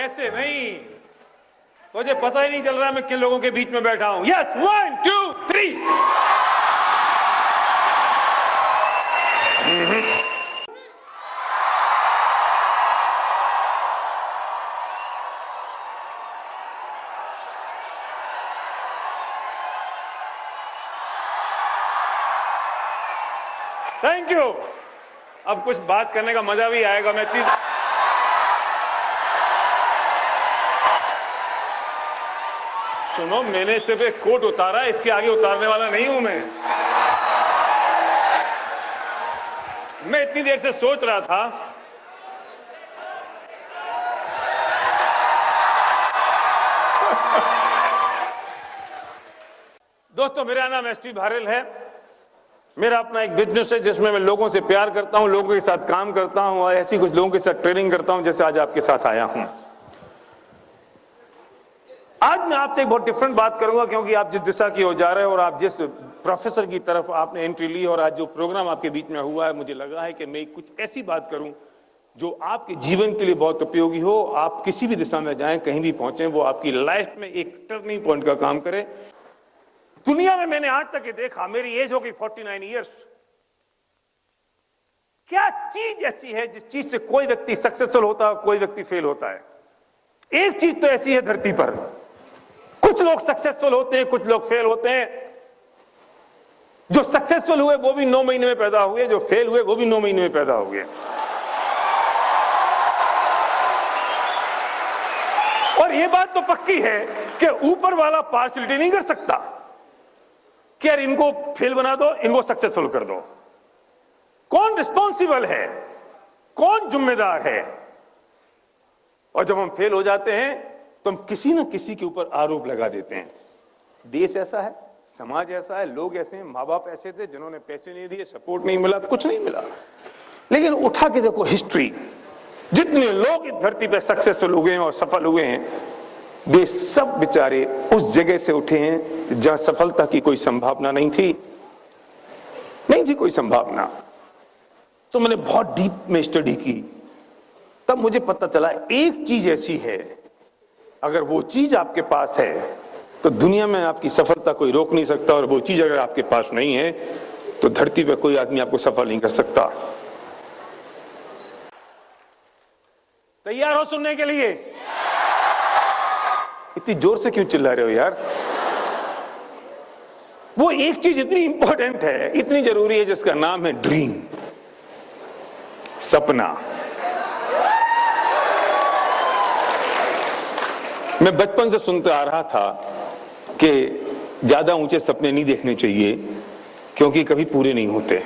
ऐसे नहीं, मुझे पता ही नहीं चल रहा मैं किन लोगों के बीच में बैठा हूं। यस, 1 2 3। Thank you. अब कुछ बात करने का मजा भी आएगा। मैं सुनो, मैंने सिर्फ एक कोट उतारा, इसके आगे उतारने वाला नहीं हूं मैं इतनी देर से सोच रहा था दोस्तों, मेरा नाम एसपी भारल है। मेरा अपना एक बिजनेस है जिसमें मैं लोगों से प्यार करता हूं, लोगों के साथ काम करता हूं और ऐसी कुछ लोगों के साथ ट्रेनिंग करता हूं जैसे आज आपके साथ आया हूं। आज मैं आपसे एक बहुत डिफरेंट बात करूंगा क्योंकि आप जिस दिशा की ओर जा रहे हैं और आप जिस प्रोफेसर की तरफ आपने एंट्री ली और आज जो प्रोग्राम आपके बीच में हुआ है, मुझे लगा है कि मैं कुछ ऐसी बात करूं जो आपके जीवन के लिए बहुत उपयोगी हो। आप किसी भी दिशा में जाएं, कहीं भी पहुंचे, वो आपकी लाइफ में एक टर्निंग पॉइंट का काम करे। दुनिया में मैंने आज तक ये देखा, मेरी एज हो गई 49 ईयर्स, क्या चीज ऐसी है जिस चीज से कोई व्यक्ति सक्सेसफुल होता है, कोई व्यक्ति फेल होता है। एक चीज तो ऐसी है धरती पर, कुछ लोग सक्सेसफुल होते हैं, कुछ लोग फेल होते हैं। जो सक्सेसफुल हुए वो भी 9 महीने में पैदा हुए, जो फेल हुए वो भी 9 महीने में पैदा हुए। और ये बात तो पक्की है कि ऊपर वाला पार्शलिटी नहीं कर सकता कि यार इनको फेल बना दो, इनको सक्सेसफुल कर दो। कौन रिस्पॉन्सिबल है, कौन जिम्मेदार है? और जब हम फेल हो जाते हैं तो हम किसी ना किसी के ऊपर आरोप लगा देते हैं। देश ऐसा है, समाज ऐसा है, लोग ऐसे हैं, माँ बाप ऐसे थे जिन्होंने पैसे नहीं दिए, सपोर्ट नहीं मिला, कुछ नहीं मिला। लेकिन उठा के देखो हिस्ट्री, जितने लोग इस धरती पे सक्सेसफुल हुए हैं और सफल हुए हैं, वे सब बेचारे उस जगह से उठे हैं जहां सफलता की कोई संभावना नहीं थी कोई संभावना। तो मैंने बहुत डीप में स्टडी की, तब मुझे पता चला एक चीज ऐसी है, अगर वो चीज आपके पास है तो दुनिया में आपकी सफलता कोई रोक नहीं सकता, और वो चीज अगर आपके पास नहीं है तो धरती पे कोई आदमी आपको सफल नहीं कर सकता। तैयार हो सुनने के लिए? इतनी जोर से क्यों चिल्ला रहे हो यार? वो एक चीज इतनी इंपॉर्टेंट है, इतनी जरूरी है, जिसका नाम है ड्रीम, सपना। मैं बचपन से सुनते आ रहा था कि ज्यादा ऊंचे सपने नहीं देखने चाहिए क्योंकि कभी पूरे नहीं होते।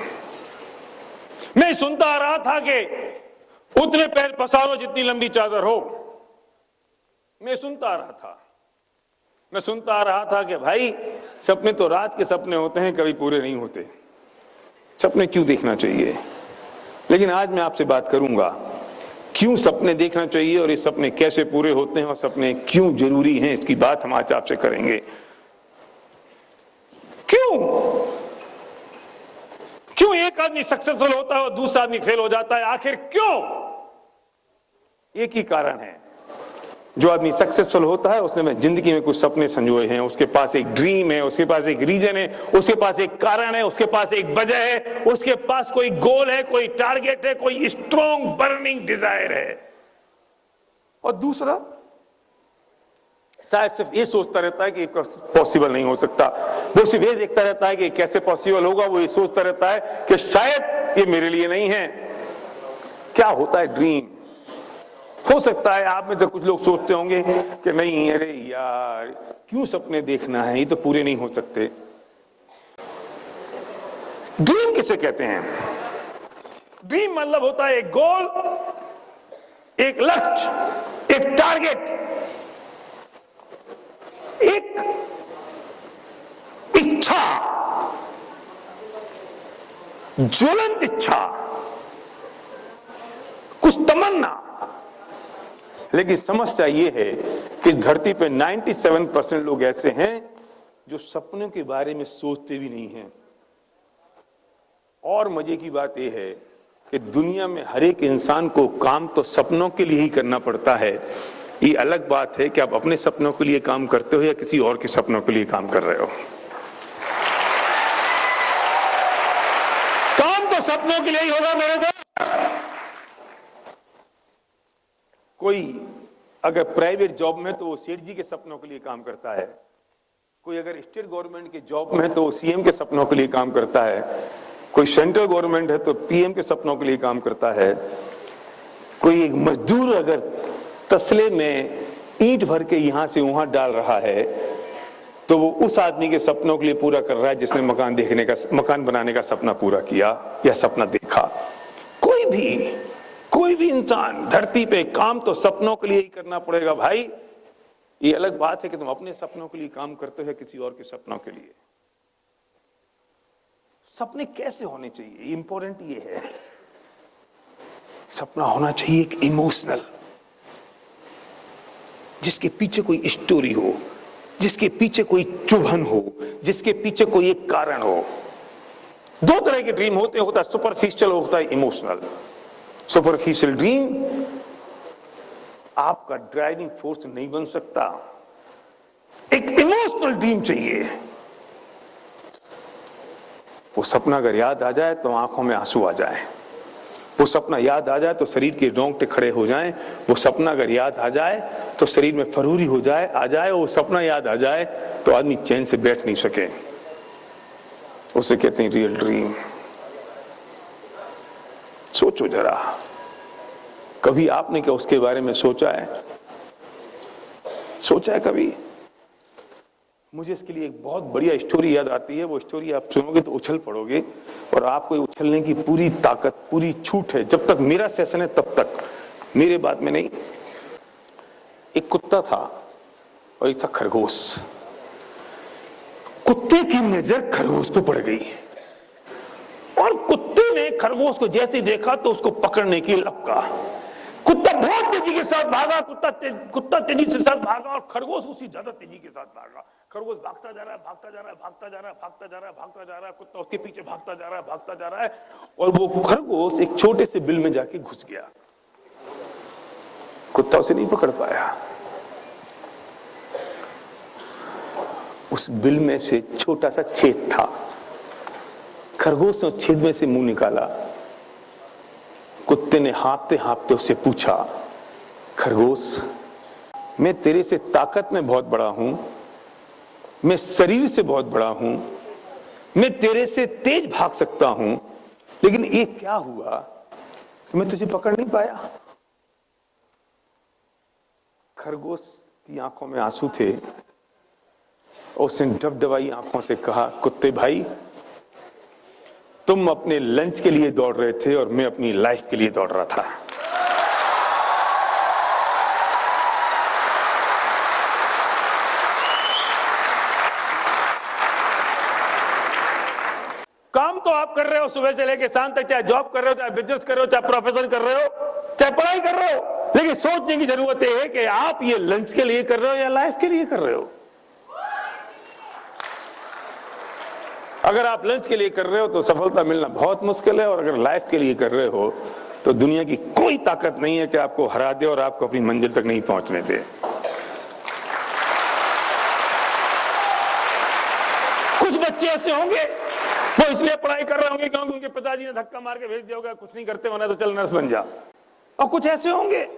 मैं सुनता आ रहा था कि उतने पैर पसारो जितनी लंबी चादर हो। मैं सुनता आ रहा था कि भाई सपने तो रात के सपने होते हैं, कभी पूरे नहीं होते। सपने क्यों देखना चाहिए? लेकिन आज मैं आपसे बात करूंगा क्यों सपने देखना चाहिए और ये सपने कैसे पूरे होते हैं और सपने क्यों जरूरी हैं, इसकी बात हम आज आपसे करेंगे। क्यों एक आदमी सक्सेसफुल होता है और दूसरा आदमी फेल हो जाता है? आखिर क्यों? एक ही कारण है, जो आदमी सक्सेसफुल होता है उसने जिंदगी में कुछ सपने संजोए हैं, उसके पास एक ड्रीम है, उसके पास एक रीजन है, उसके पास एक कारण है, उसके पास एक वजह है, उसके पास कोई गोल है, कोई टारगेट है, कोई स्ट्रॉन्ग बर्निंग डिजायर है। और दूसरा शायद सिर्फ ये सोचता रहता है कि पॉसिबल नहीं हो सकता, वो सिर्फ ये देखता रहता है कि कैसे पॉसिबल होगा, वो ये सोचता रहता है कि शायद ये मेरे लिए नहीं है। क्या होता है ड्रीम? हो सकता है आप में से कुछ लोग सोचते होंगे कि नहीं, अरे यार क्यों सपने देखना है, ये तो पूरे नहीं हो सकते। ड्रीम किसे कहते हैं? ड्रीम मतलब होता है एक गोल, एक लक्ष्य, एक टारगेट, एक इच्छा, ज्वलंत इच्छा, कुछ तमन्ना। लेकिन समस्या ये है कि धरती पे 97% लोग ऐसे हैं जो सपनों के बारे में सोचते भी नहीं हैं। और मजे की बात यह है कि दुनिया में हर एक इंसान को काम तो सपनों के लिए ही करना पड़ता है, ये अलग बात है कि आप अपने सपनों के लिए काम करते हो या किसी और के सपनों के लिए काम कर रहे हो। काम तो सपनों के लिए ही होगा मेरे दोस्त। कोई अगर प्राइवेट जॉब में तो वो सेठ जी के सपनों के लिए काम करता है, कोई अगर स्टेट गवर्नमेंट की जॉब में तो वो सीएम के सपनों के लिए काम करता है, कोई सेंट्रल गवर्नमेंट है तो पीएम के सपनों के लिए काम करता है, कोई एक मजदूर अगर तसले में ईंट भर के यहां से वहां डाल रहा है तो वो उस आदमी के सपनों के लिए पूरा कर रहा है जिसने मकान बनाने का सपना पूरा किया या सपना देखा। कोई भी इंसान धरती पे काम तो सपनों के लिए ही करना पड़ेगा भाई। ये अलग बात है कि तुम अपने सपनों के लिए काम करते हो या किसी और के सपनों के लिए। सपने कैसे होने चाहिए, इंपॉर्टेंट ये है। सपना होना चाहिए एक इमोशनल, जिसके पीछे कोई स्टोरी हो, जिसके पीछे कोई चुभन हो, जिसके पीछे कोई एक कारण हो। दो तरह के ड्रीम होते हैं, होता है सुपरफिशियल, होता है इमोशनल। सुपरफिशियल ड्रीम आपका ड्राइविंग फोर्स नहीं बन सकता। एक इमोशनल ड्रीम चाहिए। वो सपना अगर याद आ जाए तो आंखों में आंसू आ जाए, वो सपना याद आ जाए तो शरीर के रोंगटे खड़े हो जाएं, वो सपना अगर याद आ जाए तो शरीर में फरूरी हो जाए आ जाए, वो सपना याद आ जाए तो आदमी चैन से बैठ नहीं सके। उसे कहते हैं रियल ड्रीम। सोचो जरा, कभी आपने क्या उसके बारे में सोचा है? सोचा है कभी? मुझे इसके लिए एक बहुत बढ़िया स्टोरी याद आती है। वो स्टोरी आप सुनोगे तो उछल पड़ोगे, और आपको उछलने की पूरी ताकत, पूरी छूट है। जब तक मेरा सेशन है तब तक, मेरे बाद में नहीं। एक कुत्ता था और एक था खरगोश। कुत्ते की नजर खरगोश पे पड़ गई और कुत्ते ने खरगोश को जैसे ही देखा तो उसको पकड़ने की लपका। कुत्ता बहुत तेजी के साथ भागा, कुत्ता तेजी से साथ भागा और खरगोश उसी ज्यादा तेजी के साथ भागा। खरगोश भागता जा रहा है, भागता जा रहा है, भागता जा रहा है, भागता जा रहा है, भागता जा रहा है, कुत्ता उसके पीछे भागता जा रहा है, भागता जा रहा है, और वो खरगोश एक छोटे से बिल में जाके घुस गया। कुत्ता उसे नहीं पकड़ पाया। उस बिल में से छोटा सा छेद था। खरगोश ने छेद में से मुंह निकाला। कुत्ते ने हाँफते हाँफते उससे पूछा, खरगोश, मैं तेरे से ताकत में बहुत बड़ा हूं, मैं शरीर से बहुत बड़ा हूं, मैं तेरे से तेज भाग सकता हूं, लेकिन ये क्या हुआ कि मैं तुझे पकड़ नहीं पाया? खरगोश की आंखों में आंसू थे और उसने डबडबाई आंखों से कहा, कुत्ते भाई, तुम अपने लंच के लिए दौड़ रहे थे और मैं अपनी लाइफ के लिए दौड़ रहा था। काम तो आप कर रहे हो सुबह से लेकर शाम तक, चाहे जॉब कर रहे हो, चाहे बिजनेस कर रहे हो, चाहे प्रोफेशन कर रहे हो, चाहे पढ़ाई कर रहे हो, लेकिन सोचने की जरूरत है कि आप ये लंच के लिए कर रहे हो या लाइफ के लिए कर रहे हो। अगर आप लंच के लिए कर रहे हो तो सफलता मिलना बहुत मुश्किल है, और अगर लाइफ के लिए कर रहे हो तो दुनिया की कोई ताकत नहीं है कि आपको हरा दे और आपको अपनी मंजिल तक नहीं पहुंचने दे। कुछ बच्चे ऐसे होंगे वो इसलिए पढ़ाई कर रहे होंगे क्योंकि उनके पिताजी ने धक्का मार के भेज दिया होगा, कुछ नहीं करते होना तो चल नर्स बन जा। और कुछ ऐसे होंगे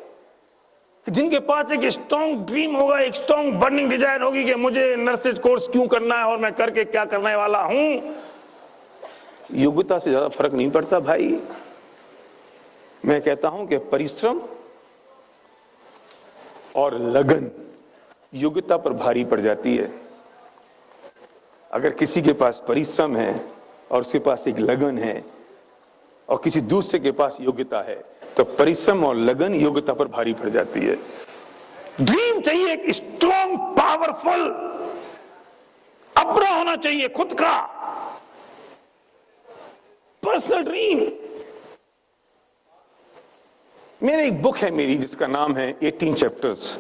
जिनके पास एक स्ट्रॉन्ग ड्रीम होगा, एक स्ट्रॉन्ग बर्निंग डिजायर होगी कि मुझे नर्सिंग कोर्स क्यों करना है और मैं करके क्या करने वाला हूं। योग्यता से ज्यादा फर्क नहीं पड़ता भाई। मैं कहता हूं कि परिश्रम और लगन योग्यता पर भारी पड़ जाती है। अगर किसी के पास परिश्रम है और उसके पास एक लगन है और किसी दूसरे के पास योग्यता है तो परिश्रम और लगन योग्यता पर भारी पड़ जाती है। ड्रीम चाहिए एक स्ट्रॉन्ग, पावरफुल, अपना होना चाहिए खुद का पर्सनल ड्रीम। मेरी एक बुक है मेरी जिसका नाम है 18 चैप्टर्स।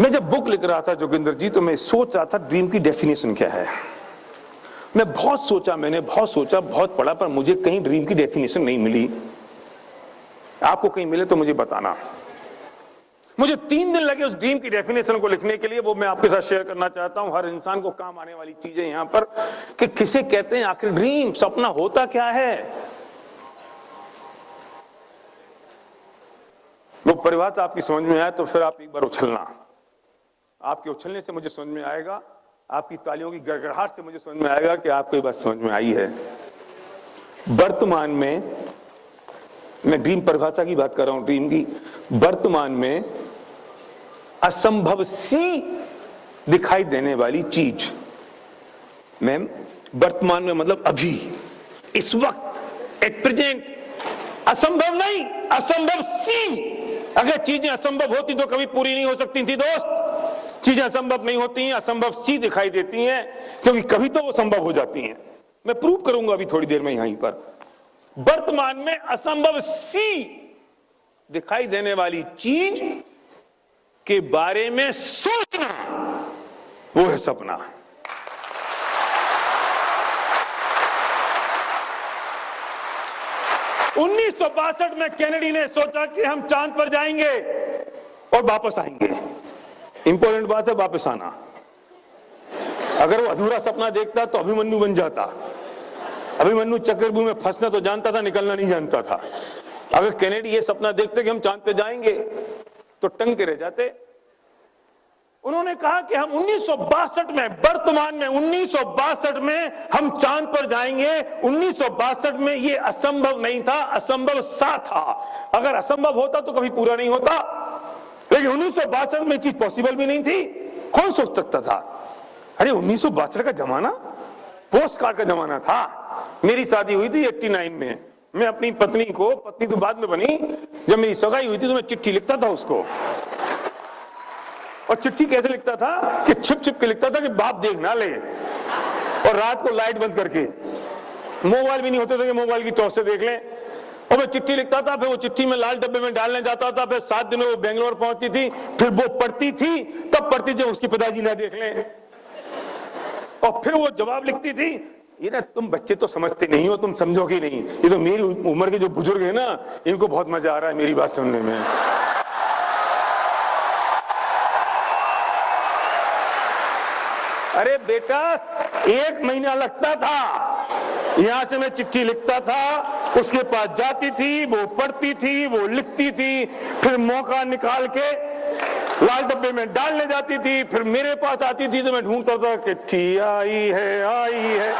मैं जब बुक लिख रहा था जोगिंदर जी तो मैं सोच रहा था ड्रीम की डेफिनेशन क्या है। मैं बहुत सोचा, मैंने बहुत सोचा, बहुत पढ़ा, पर मुझे कहीं ड्रीम की डेफिनेशन नहीं मिली। आपको कहीं मिले तो मुझे बताना। मुझे 3 दिन लगे उस ड्रीम की डेफिनेशन को लिखने के लिए, वो मैं आपके साथ शेयर करना चाहता हूं। हर इंसान को काम आने वाली चीजें यहां पर, कि किसे कहते हैं आखिर ड्रीम, सपना होता क्या है। वो परिभाषा आपकी समझ में आए तो फिर आप एक बार उछलना, आपके उछलने से मुझे समझ में आएगा, आपकी तालियों की गड़गड़ाहट से मुझे समझ में आएगा कि आपको ये बात समझ में आई है। वर्तमान में, मैं ड्रीम परिभाषा की बात कर रहा हूं, ड्रीम की, वर्तमान में असंभव सी दिखाई देने वाली चीज, मैम वर्तमान में मतलब अभी, इस वक्त, एट प्रेजेंट, असंभव नहीं, असंभव सी। अगर चीजें असंभव होती तो कभी पूरी नहीं हो सकती थी दोस्त। चीजें असंभव नहीं होती हैं, असंभव सी दिखाई देती हैं, क्योंकि कभी तो वो संभव हो जाती हैं। मैं प्रूव करूंगा अभी थोड़ी देर में यहीं पर। वर्तमान में असंभव सी दिखाई देने वाली चीज के बारे में सोचना, वो है सपना। उन्नीस 1962 में केनेडी ने सोचा कि हम चांद पर जाएंगे और वापस आएंगे। इंपॉर्टेंट बात है वापस आना। अगर वो अधूरा सपना देखता तो अभिमन्यु बन जाता। अभिमन्यु चक्रव्यूह में फंसना तो जानता था, निकलना नहीं जानता था। अगर केनेडी ये सपना देखते कि हम चांद पे जाएंगे तो टंग के रह जाते। उन्होंने कहा कि हम 1962 में, वर्तमान में 1962 में हम चांद पर जाएंगे। 1962 में ये असंभव नहीं था, असंभव सा था। अगर असंभव होता तो कभी पूरा नहीं होता, लेकिन 1962 में चीज पॉसिबल भी नहीं थी। कौन सोच सकता था? अरे 1962 का जमाना पोस्ट कार्ड का जमाना था। मेरी शादी हुई थी 89 में। मैं अपनी पत्नी को, पत्नी तो बाद में बनी, जब मेरी सगाई हुई थी तो मैं चिट्ठी लिखता था उसको। और चिट्ठी कैसे लिखता था कि छिप छिप के लिखता था कि बाप देख ना ले, और रात को लाइट बंद करके। मोबाइल भी नहीं होते थे कि मोबाइल की टॉर्च से देख लें। और मैं चिट्ठी लिखता था, फिर वो चिट्ठी में लाल डब्बे में डालने जाता था। फिर 7 दिन में वो बेंगलोर पहुंचती थी। फिर वो पढ़ती थी, तब पढ़ती जब उसके पिताजी ना देख लें। और फिर वो जवाब लिखती थी, ये ना तुम बच्चे तो समझते नहीं हो, तुम समझोगे नहीं। ये तो मेरी उम्र के जो बुजुर्ग है ना, इनको बहुत मजा आ रहा है मेरी बात सुनने में। अरे बेटा 1 महीना लगता था। यहां से मैं चिट्ठी लिखता था, उसके पास जाती थी, वो पढ़ती थी, वो लिखती थी, फिर मौका निकाल के लाल डब्बे में डालने जाती थी। फिर मेरे पास आती थी तो मैं ढूंढता था कि चिट्ठी आई है, आई है।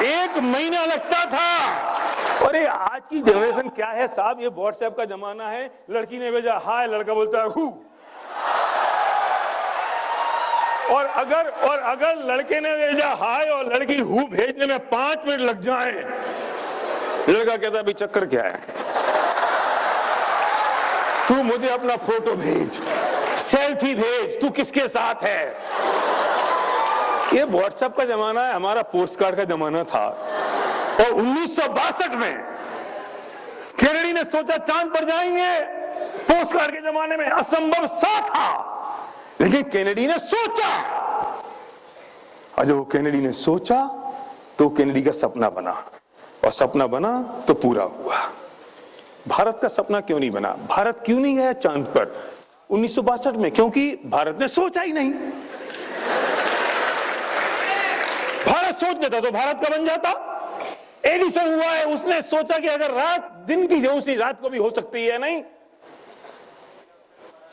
1 महीना लगता था। अरे आज की जनरेशन क्या है साहब, ये व्हाट्सएप का जमाना है। लड़की ने भेजा हाय, लड़का बोलता है हु। और अगर लड़के ने भेजा हाय और लड़की हु भेजने में 5 मिनट लग जाए, लड़का कहता है अभी चक्कर क्या है, तू मुझे अपना फोटो भेज, सेल्फी भेज, तू किसके साथ है। ये व्हाट्सएप का जमाना है, हमारा पोस्ट कार्ड का जमाना था। और 1962 में केनेडी ने सोचा चांद पर जाएंगे। पोस्ट कार्ड के जमाने में असंभव सा था, लेकिन केनेडी ने सोचा। और जब वो केनेडी ने सोचा तो केनेडी का सपना बना, और सपना बना तो पूरा हुआ। भारत का सपना क्यों नहीं बना? भारत क्यों नहीं गया चांद पर 1962 में? क्योंकि भारत ने सोचा ही नहीं। भारत सोच लेता तो भारत का बन जाता। एडिसन हुआ है, उसने सोचा कि अगर रात दिन की रोशनी रात को भी हो सकती है। नहीं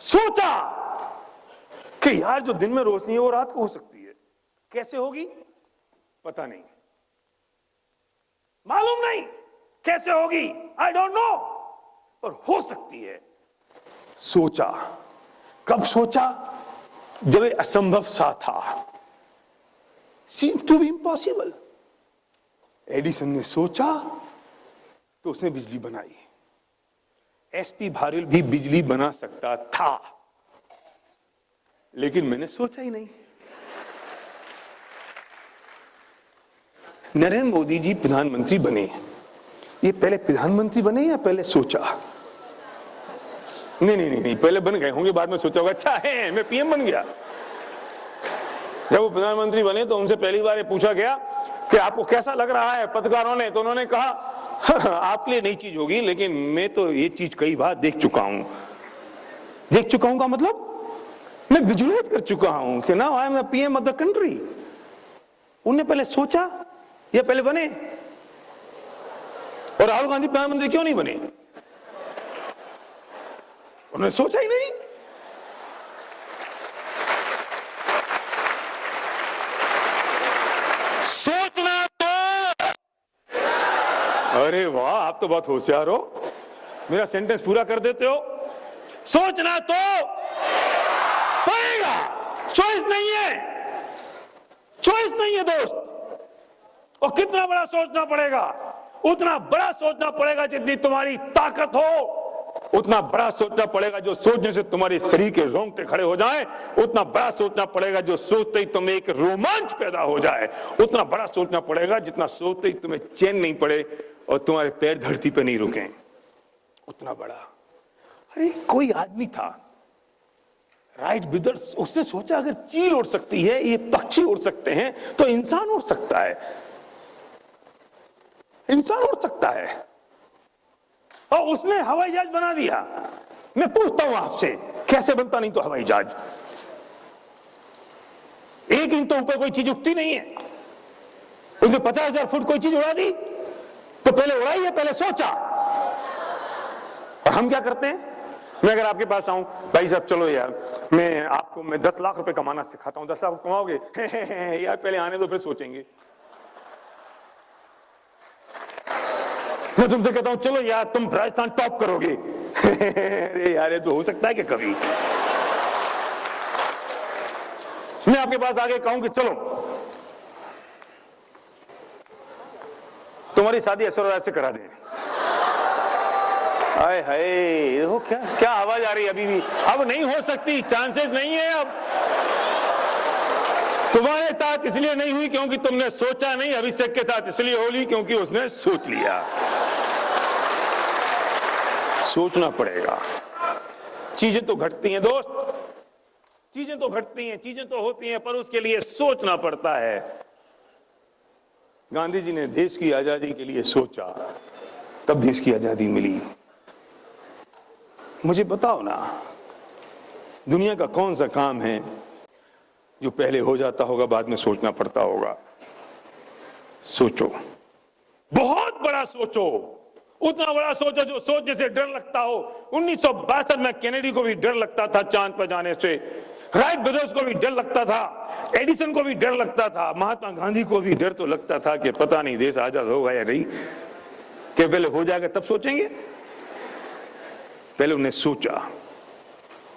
सोचा कि यार जो दिन में रोशनी है वो रात को हो सकती है। कैसे होगी पता नहीं, मालूम नहीं कैसे होगी, आई डोंट नो, पर हो सकती है। सोचा। कब सोचा? जब ये असंभव सा था, seemed to be impossible। Edison ने सोचा तो उसने बिजली बनाई। एसपी भारवेल भी बिजली बना सकता था, लेकिन मैंने सोचा ही नहीं। नरेंद्र मोदी जी प्रधानमंत्री बने, ये पहले प्रधानमंत्री बने या पहले सोचा? नहीं, पहले बन गए होंगे, बाद में सोचा होगा अच्छा है मैं पीएम बन गया। जब वो प्रधानमंत्री बने तो उनसे पहली बार ये पूछा गया कि आपको कैसा लग रहा है, पत्रकारों ने, तो उन्होंने कहा आपके लिए नई चीज होगी, लेकिन मैं तो ये चीज कई बार देख चुका हूं का मतलब मैं विजुलाइज कर चुका हूं कि now I am the PM of the country. उनने पहले सोचा या पहले बने? और राहुल गांधी प्रधानमंत्री क्यों नहीं बने? उन्होंने सोचा ही नहीं। सोचना तो, अरे वाह, आप तो बहुत होशियार हो, मेरा सेंटेंस पूरा कर देते हो। सोचना तो पड़ेगा, चॉइस नहीं है दोस्त। और कितना बड़ा सोचना पड़ेगा? उतना बड़ा सोचना पड़ेगा जितनी तुम्हारी ताकत हो, उतना बड़ा सोचना पड़ेगा जो सोचने से तुम्हारे शरीर के रोंगटे खड़े हो जाएं, उतना बड़ा सोचना पड़ेगा जो सोचते ही तुम्हें एक रोमांच पैदा हो जाए, उतना बड़ा सोचना पड़ेगा जितना सोचते ही तुम्हें चैन नहीं पड़े और तुम्हारे पैर धरती पे नहीं रुकें, उतना बड़ा। अरे कोई आदमी था, राइट ब्रदर्स, उसने सोचा अगर चील उड़ सकती है, ये पक्षी उड़ सकते हैं, तो इंसान उड़ सकता है, इंसान उड़ सकता है। और उसने हवाई जहाज बना दिया। मैं पूछता हूं आपसे, कैसे बनता? नहीं तो हवाई जहाज 1 इंच तो ऊपर कोई चीज उठती नहीं है। उसने 50,000 फुट कोई चीज उड़ा दी, तो पहले उड़ाई है, पहले सोचा। और हम क्या करते हैं? मैं अगर आपके पास आऊं, भाई साहब चलो यार, मैं 10 लाख रुपए कमाना सिखाता हूं, 10 लाख कमाओगे? यार पहले आने दो, फिर सोचेंगे। मैं तुमसे कहता हूं चलो यार तुम राजस्थान टॉप करोगे। अरे यार ये तो हो सकता है कि कभी। मैं आपके पास आगे कहूं कि चलो तुम्हारी शादी ऐश्वर्या से करा दें। हाय हाय, देखो क्या आवाज आ रही है अभी भी। अब नहीं हो सकती, चांसेस नहीं है। अब तुम्हारे साथ इसलिए नहीं हुई क्योंकि तुमने सोचा नहीं, अभिषेक के साथ इसलिए होली क्योंकि उसने सोच लिया। सोचना पड़ेगा। चीजें तो घटती हैं दोस्त, चीजें तो घटती हैं, चीजें तो होती हैं, पर उसके लिए सोचना पड़ता है। गांधी जी ने देश की आजादी के लिए सोचा, तब देश की आजादी मिली। मुझे बताओ ना, दुनिया का कौन सा काम है जो पहले हो जाता होगा, बाद में सोचना पड़ता होगा? सोचो, बहुत बड़ा सोचो, उतना बड़ा सोचो जो सोचने से डर लगता हो। 1962 में कैनेडी को भी डर लगता था चांद पर जाने से, राइट ब्रदर्स को भी डर लगता था, एडिसन को भी डर लगता था, महात्मा गांधी को भी डर तो लगता था कि पता नहीं देश आजाद होगा या नहीं। कि पहले हो जाएगा तब सोचेंगे? पहले उन्हें सोचा,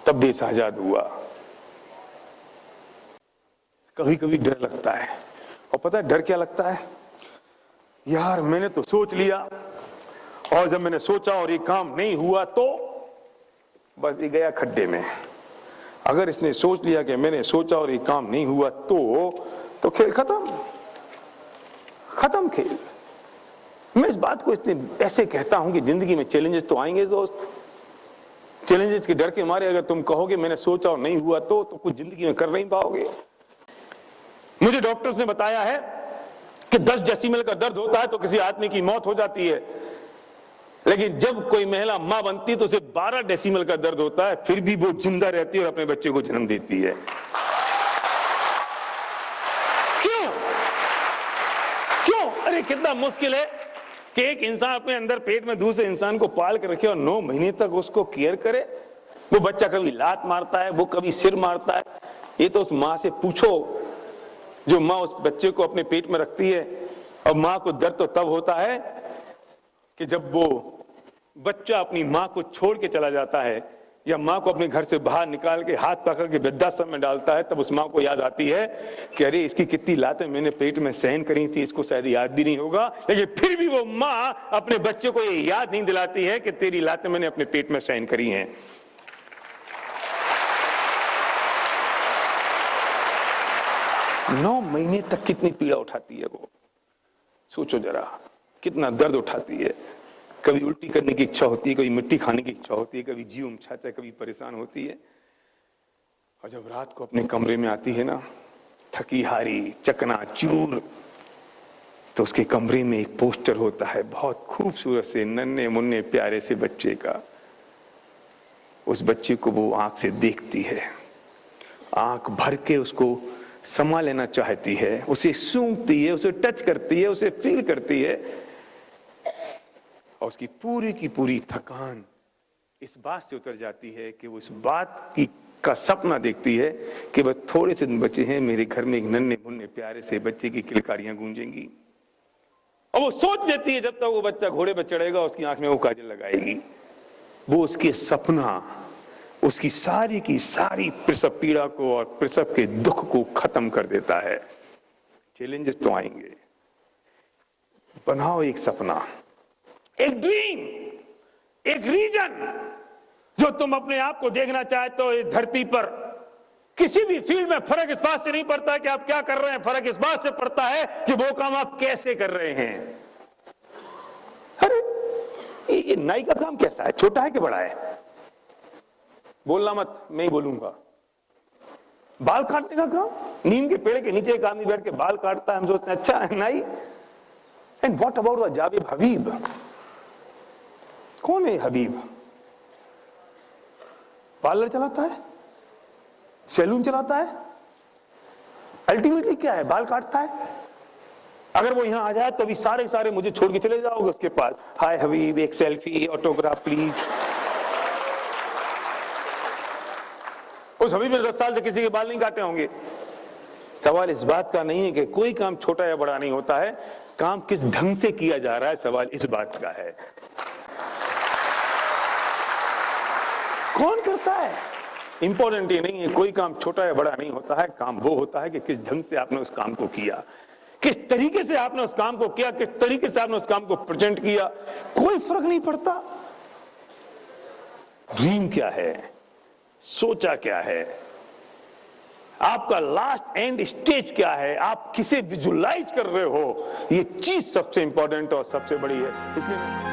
तब देश आजाद हुआ। कभी कभी डर लगता है, और पता है डर क्या लगता है? यार मैंने तो सोच लिया, और जब मैंने सोचा और ये काम नहीं हुआ तो बस ये गया खड्डे में। अगर इसने सोच लिया कि मैंने सोचा और ये काम नहीं हुआ तो खेल खत्म खेल। मैं इस बात को इतने ऐसे कहता हूं कि जिंदगी में चैलेंजेस तो आएंगे दोस्त। चैलेंजेस के डर के मारे अगर तुम कहोगे मैंने सोचा और नहीं हुआ तो कुछ जिंदगी में कर नहीं पाओगे। मुझे डॉक्टर्स ने बताया है कि 10 डेसिमल का दर्द होता है तो किसी आदमी की मौत हो जाती है, लेकिन जब कोई महिला मां बनती है तो उसे 12 डेसिमल का दर्द होता है, फिर भी वो जिंदा रहती है और अपने बच्चे को जन्म देती है। क्यों? अरे कितना मुश्किल है कि एक इंसान अपने अंदर पेट में दूसरे इंसान को पाल कर रखे और 9 महीने तक उसको केयर करे। वो बच्चा कभी लात मारता है, वो कभी सिर मारता है। ये तो उस माँ से पूछो जो माँ उस बच्चे को अपने पेट में रखती है। और माँ को दर्द तो तब होता है कि जब वो बच्चा अपनी माँ को छोड़ के चला जाता है, या माँ को अपने घर से बाहर निकाल के हाथ पकड़ के वृद्धाश्रम में डालता है, तब उस माँ को याद आती है कि अरे इसकी कितनी लातें मैंने पेट में सहन करी थी, इसको शायद याद भी नहीं होगा। लेकिन फिर भी वो माँ अपने बच्चे को ये याद नहीं दिलाती है कि तेरी लातें मैंने अपने पेट में सहन करी हैं। नौ महीने तक कितनी पीड़ा उठाती है वो, सोचो जरा, कितना दर्द उठाती है। कभी उल्टी करने की इच्छा होती है, कभी मिट्टी खाने की इच्छा होती है, कभी जी उमछाता है, कभी परेशान होती है। और जब रात को अपने कमरे में आती है ना, थकी हारी, चकनाचूर, तो उसके कमरे में एक पोस्टर होता है बहुत खूबसूरत से नन्हे मुन्ने प्यारे से बच्चे का। उस बच्चे को वो आंख से देखती है, आंख भर के उसको समा लेना चाहती है, उसे सूंघती है, उसे टच करती है, उसे फील करती है, और उसकी पूरी की पूरी थकान इस बात से उतर जाती है कि वो इस बात की का सपना देखती है कि बस थोड़े से दिन बचे हैं, मेरे घर में एक नन्हे मुन्ने प्यारे से बच्चे की किलकारियां गूंजेंगी। और वो सोच लेती है जब तक वो बच्चा घोड़े पर चढ़ेगा उसकी आंख में वो काजल लगाएगी। वो उसके सपना, उसकी सारी की सारी प्रसव पीड़ा को और प्रसव के दुख को खत्म कर देता है। चैलेंजेस तो आएंगे, बनाओ एक सपना, एक ड्रीम, एक रीजन जो तुम अपने आप को देखना चाहते हो। इस धरती पर किसी भी फील्ड में फर्क इस बात से नहीं पड़ता कि आप क्या कर रहे हैं, फर्क इस बात से पड़ता है कि वो काम आप कैसे कर रहे हैं। अरे ये नाई का काम कैसा है, छोटा है कि बड़ा है? बोलना मत, मैं ही बोलूंगा। बाल काटने का काम, नीम के पेड़ के नीचे एक आदमी बैठ के बाल काटता है, हम सोचते हैं अच्छा है नाई। And what about the Javed Habib? कौन है हबीब? पार्लर चलाता है, सैलून चलाता है, अल्टीमेटली क्या है? बाल काटता है। अगर वो यहां आ जाए तो भी सारे मुझे छोड़ के चले जाओगे उसके पास। हाय हबीब, एक सेल्फी, ऑटोग्राफ प्लीज। उस हबीब ने 10 साल से किसी के बाल नहीं काटे होंगे। सवाल इस बात का नहीं है कि कोई काम छोटा या बड़ा नहीं होता है, काम किस ढंग से किया जा रहा है, सवाल इस बात का है। कौन करता है इंपॉर्टेंट ये नहीं है, कोई काम छोटा या बड़ा नहीं होता है, काम वो होता है कि किस ढंग से आपने उस काम को किया, किस तरीके से आपने उस काम को किया, किस तरीके से आपने उस काम को प्रेजेंट किया। कोई फर्क नहीं पड़ता। ड्रीम क्या है, सोचा क्या है, आपका लास्ट एंड स्टेज क्या है, आप किसे विजुअलाइज कर रहे हो, ये चीज सबसे इंपॉर्टेंट और सबसे बड़ी है। इसलिए